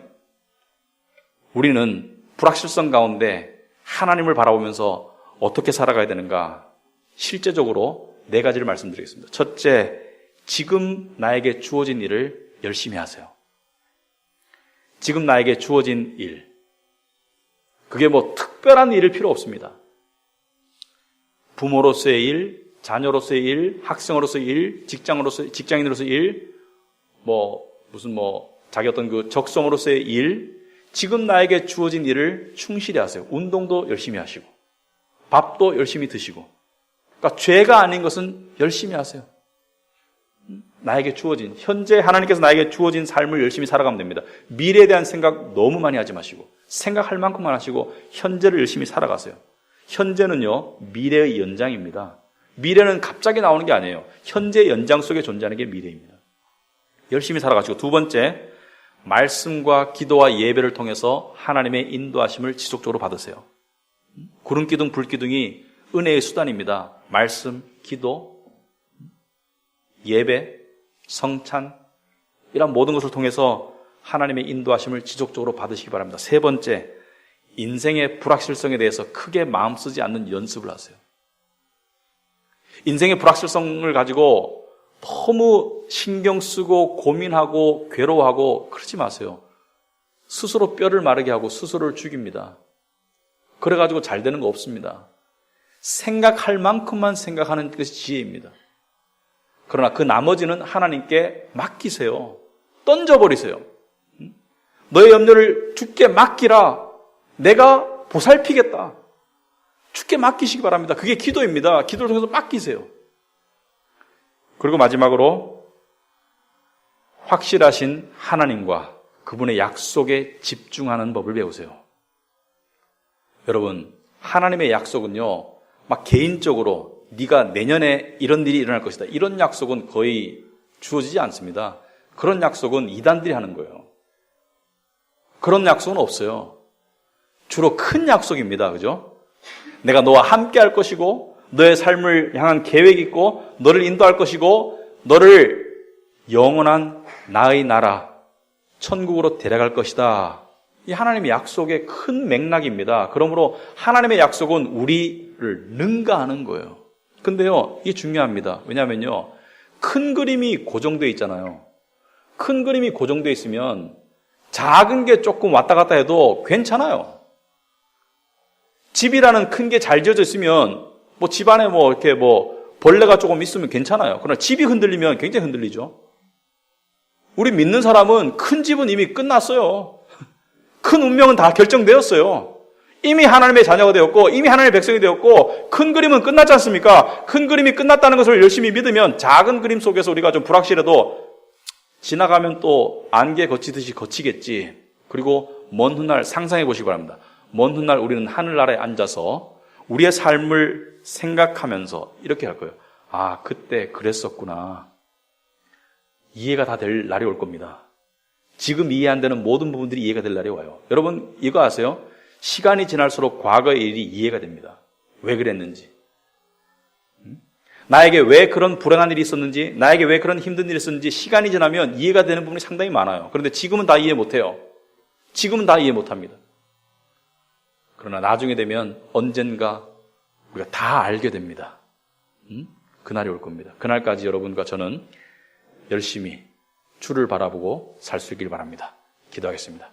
우리는 불확실성 가운데 하나님을 바라보면서 어떻게 살아가야 되는가? 실제적으로 4가지를 말씀드리겠습니다. 첫째, 지금 나에게 주어진 일을 열심히 하세요. 지금 나에게 주어진 일. 그게 뭐 특별한 일일 필요 없습니다. 부모로서의 일, 자녀로서의 일, 학생으로서의 일, 직장인으로서의 일, 자기 어떤 그 적성으로서의 일, 지금 나에게 주어진 일을 충실히 하세요. 운동도 열심히 하시고, 밥도 열심히 드시고. 그러니까 죄가 아닌 것은 열심히 하세요. 나에게 주어진, 현재 하나님께서 나에게 주어진 삶을 열심히 살아가면 됩니다. 미래에 대한 생각 너무 많이 하지 마시고, 생각할 만큼만 하시고, 현재를 열심히 살아가세요. 현재는요, 미래의 연장입니다. 미래는 갑자기 나오는 게 아니에요. 현재 연장 속에 존재하는 게 미래입니다. 열심히 살아가시고, 2번째, 말씀과 기도와 예배를 통해서 하나님의 인도하심을 지속적으로 받으세요. 구름기둥, 불기둥이 은혜의 수단입니다. 말씀, 기도, 예배, 성찬, 이런 모든 것을 통해서 하나님의 인도하심을 지속적으로 받으시기 바랍니다. 3번째, 인생의 불확실성에 대해서 크게 마음 쓰지 않는 연습을 하세요. 인생의 불확실성을 가지고 너무 신경 쓰고 고민하고 괴로워하고 그러지 마세요. 스스로 뼈를 마르게 하고 스스로를 죽입니다. 그래가지고 잘 되는 거 없습니다. 생각할 만큼만 생각하는 것이 지혜입니다. 그러나 그 나머지는 하나님께 맡기세요. 던져버리세요. 너의 염려를 주께 맡기라. 내가 보살피겠다. 주께 맡기시기 바랍니다. 그게 기도입니다. 기도를 통해서 맡기세요. 그리고 마지막으로 확실하신 하나님과 그분의 약속에 집중하는 법을 배우세요. 여러분, 하나님의 약속은요, 막 개인적으로 네가 내년에 이런 일이 일어날 것이다, 이런 약속은 거의 주어지지 않습니다. 그런 약속은 이단들이 하는 거예요. 그런 약속은 없어요. 주로 큰 약속입니다. 그죠? 내가 너와 함께 할 것이고, 너의 삶을 향한 계획이 있고, 너를 인도할 것이고, 너를 영원한 나의 나라, 천국으로 데려갈 것이다. 이 하나님의 약속의 큰 맥락입니다. 그러므로 하나님의 약속은 우리를 능가하는 거예요. 근데요, 이게 중요합니다. 왜냐하면요, 큰 그림이 고정되어 있잖아요. 큰 그림이 고정되어 있으면 작은 게 조금 왔다 갔다 해도 괜찮아요. 집이라는 큰 게 잘 지어져 있으면 집안에 이렇게 벌레가 조금 있으면 괜찮아요. 그러나 집이 흔들리면 굉장히 흔들리죠. 우리 믿는 사람은 큰 집은 이미 끝났어요. 큰 운명은 다 결정되었어요. 이미 하나님의 자녀가 되었고, 이미 하나님의 백성이 되었고, 큰 그림은 끝났지 않습니까? 큰 그림이 끝났다는 것을 열심히 믿으면 작은 그림 속에서 우리가 좀 불확실해도 지나가면 또 안개 거치듯이 거치겠지. 그리고 먼 훗날 상상해 보시기 바랍니다. 먼 훗날 우리는 하늘나라에 앉아서 우리의 삶을 생각하면서 이렇게 할 거예요. 아, 그때 그랬었구나. 이해가 다 될 날이 올 겁니다. 지금 이해 안 되는 모든 부분들이 이해가 될 날이 와요. 여러분, 이거 아세요? 시간이 지날수록 과거의 일이 이해가 됩니다. 왜 그랬는지. 나에게 왜 그런 불행한 일이 있었는지, 나에게 왜 그런 힘든 일이 있었는지 시간이 지나면 이해가 되는 부분이 상당히 많아요. 그런데 지금은 다 이해 못해요. 지금은 다 이해 못합니다. 그러나 나중에 되면 언젠가 우리가 다 알게 됩니다. 그날이 올 겁니다. 그날까지 여러분과 저는 열심히 주를 바라보고 살 수 있길 바랍니다. 기도하겠습니다.